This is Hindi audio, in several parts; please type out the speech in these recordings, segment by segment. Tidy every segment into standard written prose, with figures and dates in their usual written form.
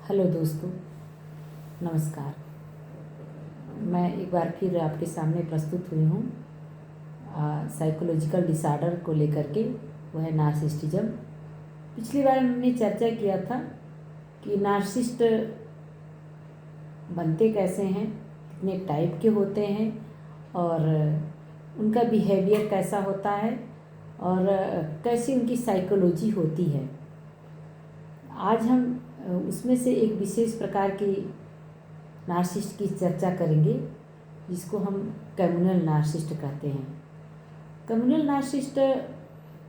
हेलो दोस्तों, नमस्कार। मैं एक बार फिर आपके सामने प्रस्तुत हुई हूँ साइकोलॉजिकल डिसऑर्डर को लेकर के। वो है नार्सिसिज्म। पिछली बार हमने चर्चा किया था कि नार्सिसिस्ट बनते कैसे हैं, कितने टाइप के होते हैं और उनका बिहेवियर कैसा होता है और कैसी उनकी साइकोलॉजी होती है। आज हम उसमें से एक विशेष प्रकार की नार्सिसिस्ट की चर्चा करेंगे, जिसको हम कम्युनल नार्सिसिस्ट कहते हैं। कम्युनल नार्सिसिस्ट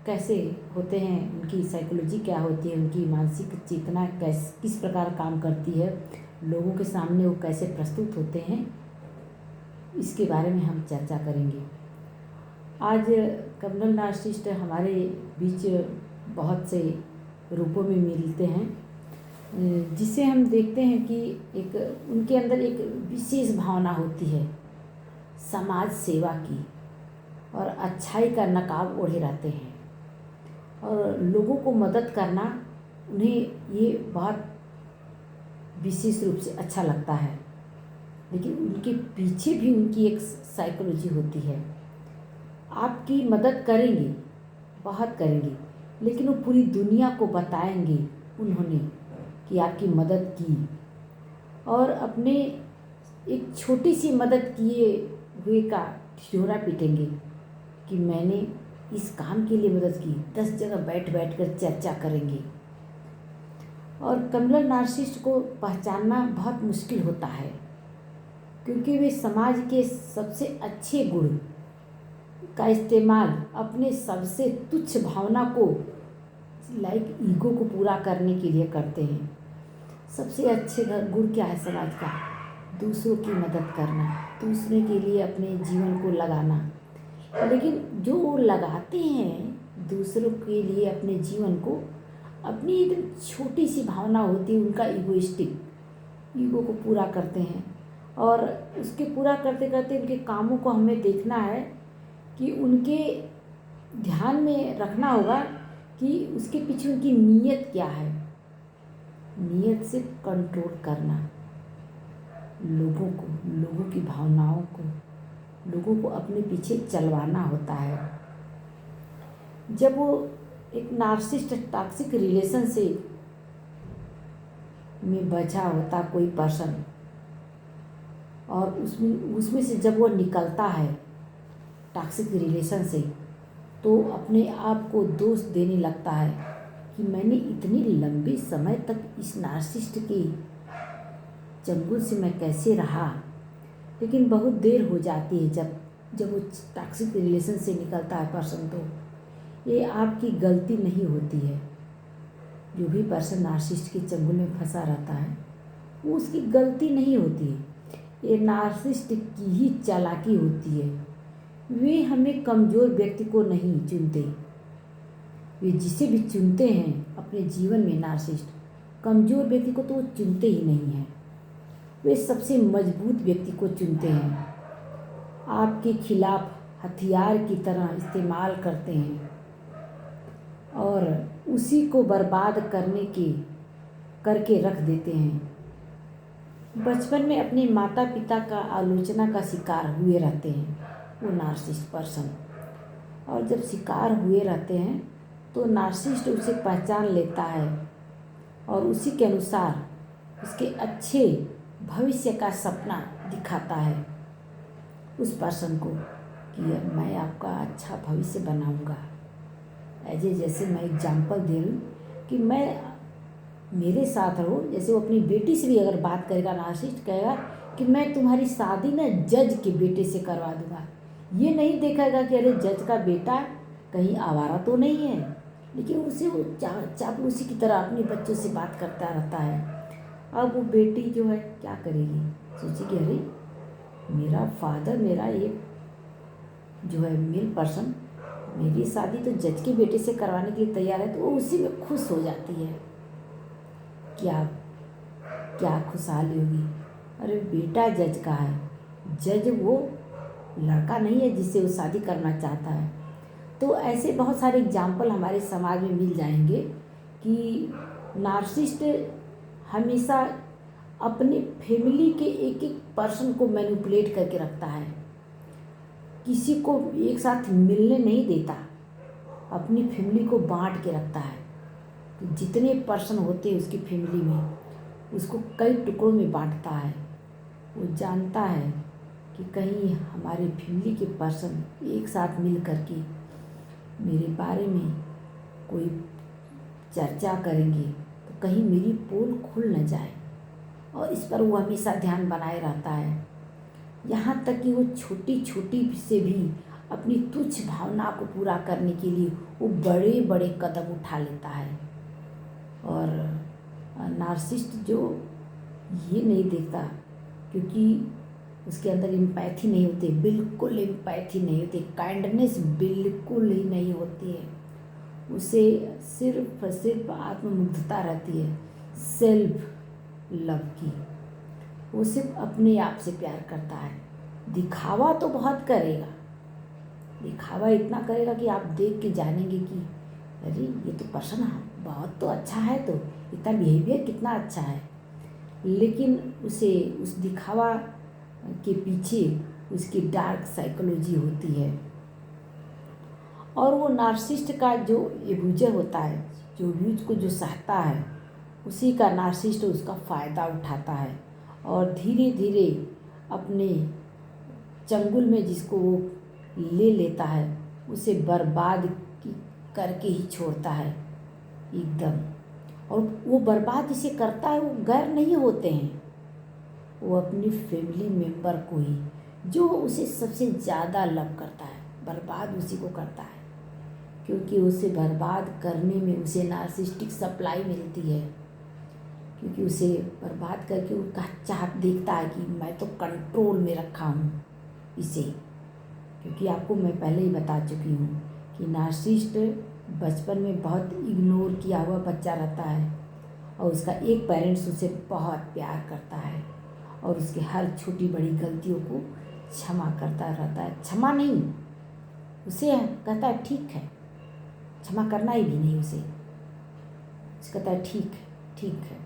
कैसे होते हैं, उनकी साइकोलॉजी क्या होती है, उनकी मानसिक चेतना किस प्रकार काम करती है, लोगों के सामने वो कैसे प्रस्तुत होते हैं, इसके बारे में हम चर्चा करेंगे। आज कम्युनल नार्सिसिस्ट हमारे बीच बहुत से रूपों में मिलते हैं, जिसे हम देखते हैं कि एक उनके अंदर एक विशेष भावना होती है समाज सेवा की, और अच्छाई का नकाब ओढ़े रहते हैं और लोगों को मदद करना उन्हें ये बहुत विशेष रूप से अच्छा लगता है। लेकिन उनके पीछे भी उनकी एक साइकोलॉजी होती है। आपकी मदद करेंगे, बहुत करेंगे, लेकिन वो पूरी दुनिया को बताएंगे उन्होंने कि आपकी मदद की, और अपने एक छोटी सी मदद किए हुए का ढिढोरा पीटेंगे कि मैंने इस काम के लिए मदद की। 10 जगह बैठ बैठ कर चर्चा करेंगे। और कम्युनल नार्सिसिस्ट को पहचानना बहुत मुश्किल होता है, क्योंकि वे समाज के सबसे अच्छे गुण का इस्तेमाल अपने सबसे तुच्छ भावना को लाइक ईगो को पूरा करने के लिए करते हैं। सबसे अच्छे गुण क्या है समाज का? दूसरों की मदद करना, दूसरे के लिए अपने जीवन को लगाना। लेकिन जो वो लगाते हैं दूसरों के लिए अपने जीवन को, अपनी एकदम छोटी सी भावना होती है उनका, ईगोइस्टिक, ईगो को पूरा करते हैं। और उसके पूरा करते करते उनके कामों को हमें देखना है कि उनके ध्यान में रखना होगा कि उसके पीछे उनकी नीयत क्या है। नीयत से कंट्रोल करना लोगों को, लोगों की भावनाओं को, लोगों को अपने पीछे चलवाना होता है। जब वो एक नार्सिसिस्ट टॉक्सिक रिलेशन से में बचा होता कोई पर्सन, और उसमें से जब वो निकलता है टॉक्सिक रिलेशन से, तो अपने आप को दोष देने लगता है कि मैंने इतनी लंबे समय तक इस नार्सिसिस्ट के चंगुल से मैं कैसे रहा। लेकिन बहुत देर हो जाती है जब वो टॉक्सिक रिलेशन से निकलता है पर्सन, तो ये आपकी गलती नहीं होती है। जो भी पर्सन नार्सिसिस्ट के चंगुल में फंसा रहता है वो उसकी गलती नहीं होती है, ये नार्सिसिस्ट की ही चालाकी होती है। वे हमें कमज़ोर व्यक्ति को नहीं चुनते। वे जिसे भी चुनते हैं अपने जीवन में नार्सिसिस्ट, कमज़ोर व्यक्ति को तो वो चुनते ही नहीं हैं। वे सबसे मजबूत व्यक्ति को चुनते हैं, आपके खिलाफ हथियार की तरह इस्तेमाल करते हैं और उसी को बर्बाद करके रख देते हैं। बचपन में अपने माता पिता का आलोचना का शिकार हुए रहते हैं वो नार्सिसिस्ट पर्सन, और जब शिकार हुए रहते हैं तो नार्सिसिस्ट उसे पहचान लेता है और उसी के अनुसार उसके अच्छे भविष्य का सपना दिखाता है उस पर्सन को कि मैं आपका अच्छा भविष्य बनाऊंगा। जैसे मैं एग्जाम्पल दे रही हूँ कि मेरे साथ रहो। जैसे वो अपनी बेटी से भी अगर बात करेगा, नार्सिसिस्ट कहेगा कि मैं तुम्हारी शादी ना जज के बेटे से करवा दूंगा। ये नहीं देखेगा कि अरे जज का बेटा कहीं आवारा तो नहीं है, लेकिन उसे वो चापलूसी की तरह अपने बच्चों से बात करता रहता है। अब वो बेटी जो है क्या करेगी, सोचेगी अरे मेरा फादर, मेरा एक जो है मेल पर्सन मेरी शादी तो जज के बेटे से करवाने के लिए तैयार है, तो वो उसी में खुश हो जाती है। क्या क्या खुशहाली होगी। अरे बेटा जज का है, जज वो लड़का नहीं है जिससे वो शादी करना चाहता है। तो ऐसे बहुत सारे एग्जाम्पल हमारे समाज में मिल जाएंगे कि नार्सिसिस्ट हमेशा अपने फैमिली के एक एक पर्सन को मैनिपुलेट करके रखता है, किसी को एक साथ मिलने नहीं देता, अपनी फैमिली को बांट के रखता है। तो जितने पर्सन होते हैं उसकी फैमिली में, उसको कई टुकड़ों में बांटता है। वो जानता है कि कहीं हमारे फैमिली के पर्सन एक साथ मिल करके मेरे बारे में कोई चर्चा करेंगे तो कहीं मेरी पोल खुल न जाए, और इस पर वो हमेशा ध्यान बनाए रहता है। यहाँ तक कि वो छोटी छोटी से भी अपनी तुच्छ भावना को पूरा करने के लिए वो बड़े बड़े कदम उठा लेता है। और नार्सिसिस्ट जो ये नहीं देखता, क्योंकि उसके अंदर एम्पैथी नहीं होती, बिल्कुल एम्पैथी नहीं होती, काइंडनेस बिल्कुल ही नहीं होती है। उसे सिर्फ और सिर्फ आत्ममुग्धता रहती है, सेल्फ लव की। वो सिर्फ अपने आप से प्यार करता है। दिखावा तो बहुत करेगा, दिखावा इतना करेगा कि आप देख के जानेंगे कि अरे ये तो पर्सन बहुत तो अच्छा है, तो इतना बिहेवियर कितना अच्छा है। लेकिन उसे उस दिखावा के पीछे उसकी डार्क साइकोलॉजी होती है। और वो नार्सिसिस्ट का जो एब्यूजर होता है, जो अब्यूज को जो सहता है, उसी का नार्सिसिस्ट उसका फ़ायदा उठाता है और धीरे धीरे अपने चंगुल में जिसको वो ले लेता है उसे बर्बाद करके ही छोड़ता है एकदम। और वो बर्बाद इसे करता है, वो गैर नहीं होते हैं, वो अपनी फैमिली मेम्बर को ही, जो उसे सबसे ज़्यादा लव करता है, बर्बाद उसी को करता है। क्योंकि उसे बर्बाद करने में उसे नार्सिसिस्टिक सप्लाई मिलती है, क्योंकि उसे बर्बाद करके उसका चाहत देखता है कि मैं तो कंट्रोल में रखा हूँ इसे। क्योंकि आपको मैं पहले ही बता चुकी हूँ कि नार्सिसिस्ट बचपन में बहुत इग्नोर किया हुआ बच्चा रहता है और उसका एक पेरेंट्स उसे बहुत प्यार करता है और उसके हर छोटी बड़ी गलतियों को क्षमा करता रहता है। क्षमा नहीं, उसे कहता है ठीक है, क्षमा करना ही भी नहीं उसे कहता है ठीक है ठीक है।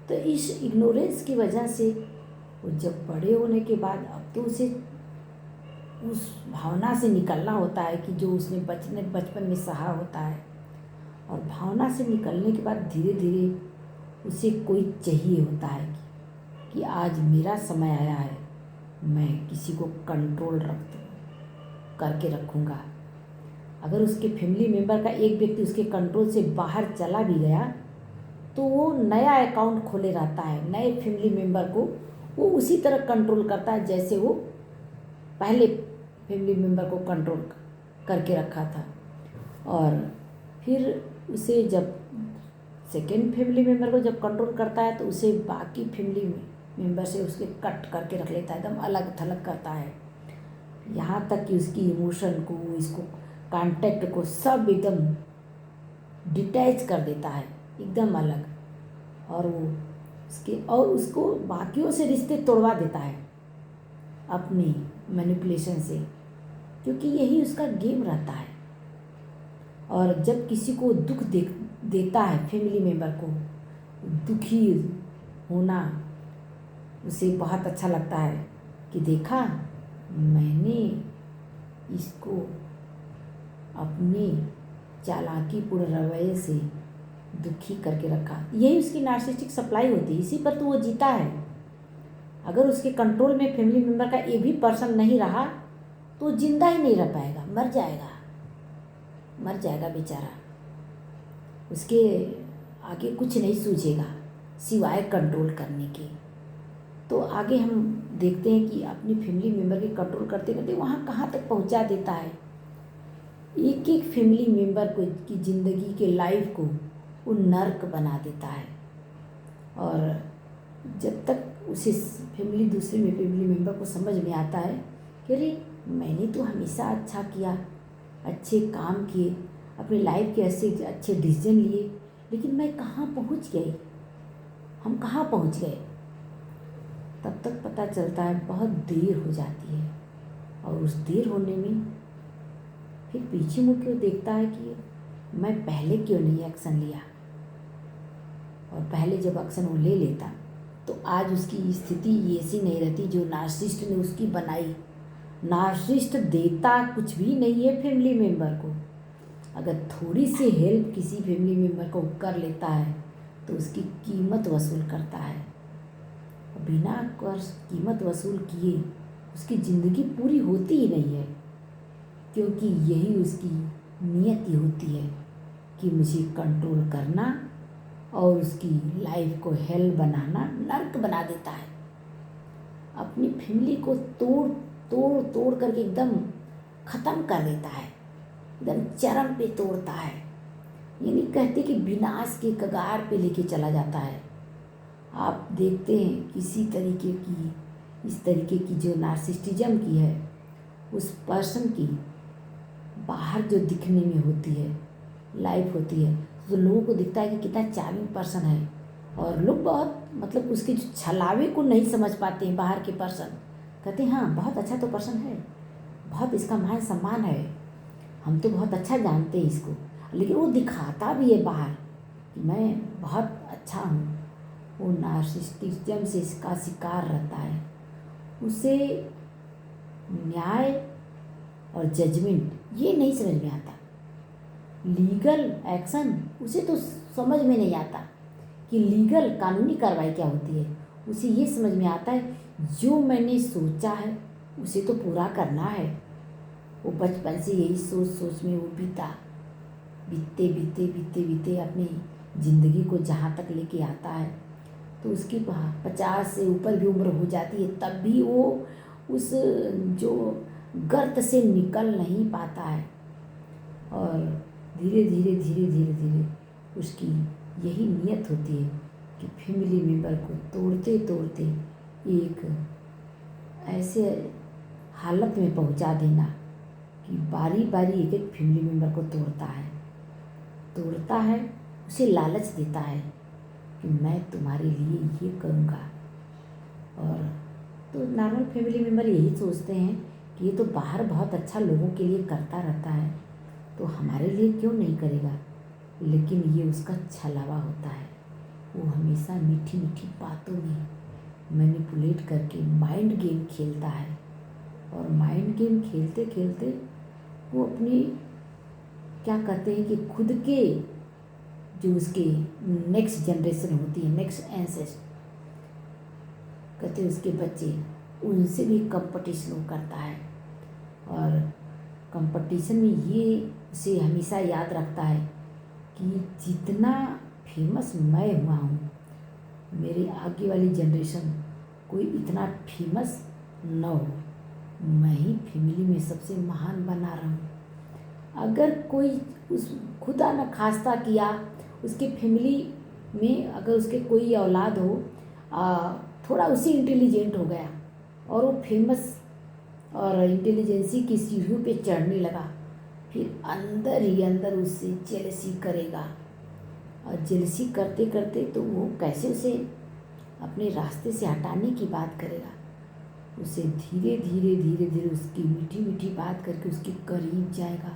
तो इस इग्नोरेंस की वजह से वो जब बड़े होने के बाद अब तो उसे उस भावना से निकलना होता है कि जो उसने बचपन में सहा होता है, और भावना से निकलने के बाद धीरे धीरे उसे कोई चाहिए होता है कि आज मेरा समय आया है, मैं किसी को कंट्रोल करके रखूँगा। अगर उसके फैमिली मेम्बर का एक व्यक्ति उसके कंट्रोल से बाहर चला भी गया तो वो नया अकाउंट खोले रहता है, नए फैमिली मेम्बर को वो उसी तरह कंट्रोल करता है जैसे वो पहले फैमिली मेम्बर को कंट्रोल करके रखा था। और फिर उसे जब सेकेंड फैमिली मेम्बर को जब कंट्रोल करता है तो उसे बाकी फैमिली मेम्बर से उसके कट करके रख लेता है, एकदम अलग थलग करता है। यहाँ तक कि उसकी इमोशन को, इसको कांटेक्ट को सब एकदम डिटैच कर देता है, एकदम अलग। और वो उसको बाकियों से रिश्ते तोड़वा देता है अपनी मैनिपुलेशन से, क्योंकि यही उसका गेम रहता है। और जब किसी को दुख देता है फैमिली मेम्बर को, दुखी होना उसे बहुत अच्छा लगता है कि देखा मैंने इसको अपने चालाकीपूर्ण रवैये से दुखी करके रखा। यही उसकी नार्सिसिस्टिक सप्लाई होती है, इसी पर तो वो जीता है। अगर उसके कंट्रोल में फैमिली मेम्बर का एक भी पर्सन नहीं रहा तो जिंदा ही नहीं रह पाएगा, मर जाएगा बेचारा। उसके आगे कुछ नहीं सूझेगा सिवाय कंट्रोल करने के। तो आगे हम देखते हैं कि अपनी फैमिली मेम्बर के कंट्रोल करते करते वहाँ कहाँ तक पहुँचा देता है। एक एक फैमिली मेम्बर को की ज़िंदगी के लाइफ को वो नर्क बना देता है। और जब तक उसे दूसरे फैमिली मेम्बर को समझ में आता है कि अरे मैंने तो हमेशा अच्छा किया, अच्छे काम किए, अपनी लाइफ के ऐसे अच्छे डिसीजन लिए, लेकिन मैं कहाँ पहुँच गई, हम कहाँ पहुँच गए, तब तक पता चलता है बहुत देर हो जाती है। और उस देर होने में फिर पीछे मुड़ के देखता है कि मैं पहले क्यों नहीं एक्शन लिया। और पहले जब एक्शन वो ले लेता तो आज उसकी स्थिति ऐसी नहीं रहती जो नार्सिसिस्ट ने उसकी बनाई। नार्सिसिस्ट देता कुछ भी नहीं है फैमिली मेम्बर को। अगर थोड़ी सी हेल्प किसी फैमिली मेम्बर को कर लेता है तो उसकी कीमत वसूल करता है। बिना कीमत वसूल किए उसकी ज़िंदगी पूरी होती ही नहीं है, क्योंकि यही उसकी नियति होती है कि मुझे कंट्रोल करना और उसकी लाइफ को हेल बनाना, नर्क बना देता है। अपनी फैमिली को तोड़ तोड़ तोड़ करके एकदम ख़त्म कर देता है, एकदम चरम पे तोड़ता है। यानी कहते कि विनाश के कगार पे लेके चला जाता है। आप देखते हैं किसी तरीके की, इस तरीके की जो नार्सिसिज्म की है, उस पर्सन की बाहर जो दिखने में होती है लाइफ होती है, तो लोगों को दिखता है कि कितना चार्मिंग पर्सन है, और लोग बहुत मतलब उसके जो छलावे को नहीं समझ पाते हैं। बाहर के पर्सन कहते हैं हाँ बहुत अच्छा तो पर्सन है, बहुत इसका मान सम्मान है, हम तो बहुत अच्छा जानते हैं इसको, लेकिन वो दिखाता भी है बाहर कि मैं बहुत अच्छा हूँ। वो नार्सिसिज्म से इसका शिकार रहता है। उसे न्याय और जजमेंट ये नहीं समझ में आता। लीगल एक्शन उसे तो समझ में नहीं आता कि लीगल कानूनी कार्रवाई क्या होती है। उसे ये समझ में आता है जो मैंने सोचा है उसे तो पूरा करना है। वो बचपन से यही सोच सोच में वो बीतते बीतते बीतते बीतते अपनी ज़िंदगी को जहाँ तक लेके आता है, तो उसकी 50 से ऊपर भी उम्र हो जाती है, तब भी वो उस जो गर्त से निकल नहीं पाता है। और धीरे धीरे धीरे धीरे धीरे उसकी यही नियत होती है कि फैमिली मेम्बर को तोड़ते तोड़ते एक ऐसे हालत में पहुंचा देना कि बारी बारी एक एक फैमिली मेम्बर को तोड़ता है, उसे लालच देता है कि मैं तुम्हारे लिए ये करूँगा। और तो नॉर्मल फैमिली मेम्बर यही सोचते हैं कि ये तो बाहर बहुत अच्छा लोगों के लिए करता रहता है, तो हमारे लिए क्यों नहीं करेगा। लेकिन ये उसका छलावा होता है। वो हमेशा मीठी मीठी बातों में मैनिपुलेट करके माइंड गेम खेलता है, और माइंड गेम खेलते खेलते वो अपनी क्या कहते हैं कि खुद के जो उसके नेक्स्ट जनरेशन होती है, नेक्स्ट एंसेस्टर कहते हैं उसके बच्चे, उनसे भी कंपटीशन करता है। और कंपटीशन में ये उसे हमेशा याद रखता है कि जितना फेमस मैं हुआ हूँ, मेरे आगे वाली जनरेशन कोई इतना फेमस न हो। मैं ही फैमिली में सबसे महान बना रहा हूँ। अगर कोई उस खुदा न खास्ता किया उसके फैमिली में अगर उसके कोई औलाद हो, थोड़ा उसी इंटेलिजेंट हो गया और वो फेमस और इंटेलिजेंसी की सीढ़ियों पे चढ़ने लगा, फिर अंदर ही अंदर उससे जेलसी करेगा। और जेलसी करते करते तो वो कैसे उसे अपने रास्ते से हटाने की बात करेगा। उसे धीरे धीरे धीरे धीरे उसकी मीठी मीठी बात करके उसके करीब जाएगा,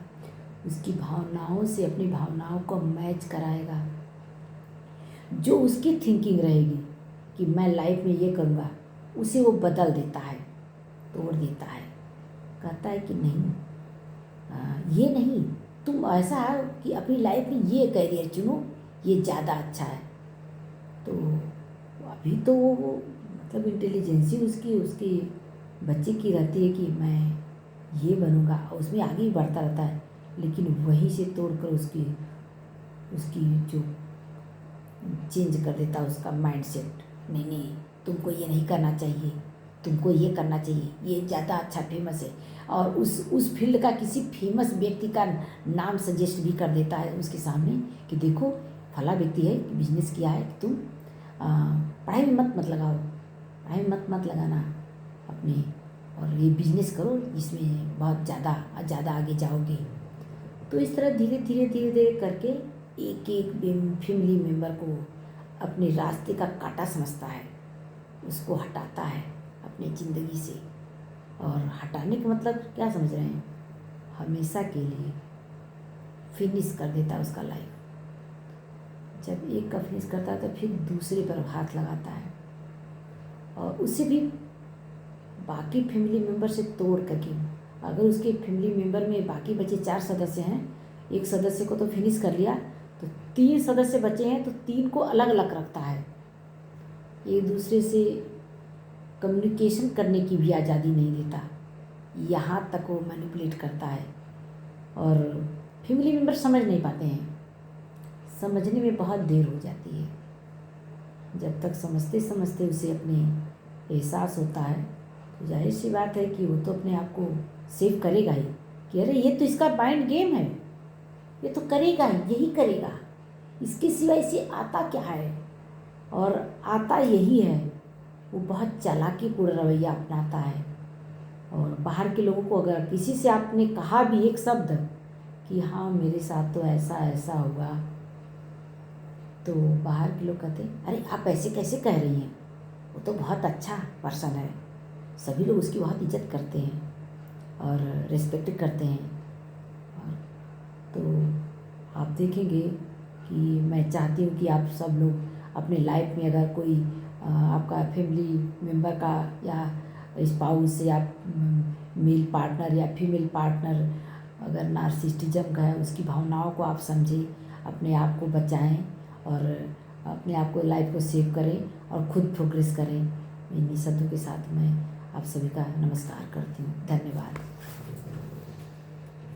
उसकी भावनाओं से अपनी भावनाओं को मैच कराएगा। जो उसकी थिंकिंग रहेगी कि मैं लाइफ में ये करूँगा, उसे वो बदल देता है, तोड़ देता है। कहता है कि नहीं, ये नहीं, तुम ऐसा है कि अपनी लाइफ में ये करियर चुनो, ये ज़्यादा अच्छा है। तो अभी तो वो मतलब इंटेलिजेंसी उसकी बच्चे की रहती है कि मैं ये बनूंगा, और उसमें आगे ही बढ़ता रहता है। लेकिन वहीं से तोड़कर उसकी जो चेंज कर देता है उसका माइंडसेट। नहीं नहीं, तुमको ये नहीं करना चाहिए, तुमको ये करना चाहिए, ये ज़्यादा अच्छा फेमस है। और उस फील्ड का किसी फेमस व्यक्ति का नाम सजेस्ट भी कर देता है उसके सामने कि देखो फला व्यक्ति है, बिजनेस किया है, तुम पढ़ाई में मत लगाओ, पढ़ाई में मत लगाना अपने, और ये बिजनेस करो, इसमें बहुत ज़्यादा आगे जाओगे। तो इस तरह धीरे धीरे धीरे धीरे करके एक एक फैमिली मेम्बर को अपने रास्ते का कांटा समझता है, उसको हटाता है अपनी ज़िंदगी से। और हटाने का मतलब क्या समझ रहे हैं, हमेशा के लिए फिनिश कर देता है उसका लाइफ। जब एक का फिनिश करता है तो फिर दूसरे पर हाथ लगाता है और उसे भी बाकी फैमिली मेम्बर से तोड़ करके, अगर उसके फैमिली मेम्बर में बाकी बचे 4 सदस्य हैं, एक सदस्य को तो फिनिश कर लिया, तो 3 सदस्य बचे हैं तो 3 को अलग अलग रखता है। एक दूसरे से कम्युनिकेशन करने की भी आज़ादी नहीं देता, यहाँ तक वो मैनिपुलेट करता है। और फैमिली मेम्बर समझ नहीं पाते हैं, समझने में बहुत देर हो जाती है। जब तक समझते समझते उसे अपने एहसास होता है तो जाहिर सी बात है कि वो तो अपने आप को सेव करेगा ही कि अरे ये तो इसका माइंड गेम है, ये तो करेगा ही, यही करेगा, इसके सिवा इसे आता क्या है। और आता यही है, वो बहुत चालाकीपूर्ण रवैया अपनाता है। और बाहर के लोगों को अगर किसी से आपने कहा भी एक शब्द कि हाँ मेरे साथ तो ऐसा ऐसा हुआ, तो बाहर के लोग कहते हैं अरे आप ऐसे कैसे कह रही हैं, वो तो बहुत अच्छा पर्सन है, सभी लोग उसकी बहुत इज्जत करते हैं और रिस्पेक्ट करते हैं। और तो आप देखेंगे कि मैं चाहती हूँ कि आप सब लोग अपने लाइफ में अगर कोई आपका फैमिली मेम्बर का या स्पाउस या मेल पार्टनर या फीमेल पार्टनर अगर नार्सिसिज्म का है, उसकी भावनाओं को आप समझें, अपने आप को बचाएं और अपने आप को लाइफ को सेव करें और खुद प्रोग्रेस करें। इन्हीं शब्दों के साथ मैं आप सभी का नमस्कार करती हूँ। धन्यवाद।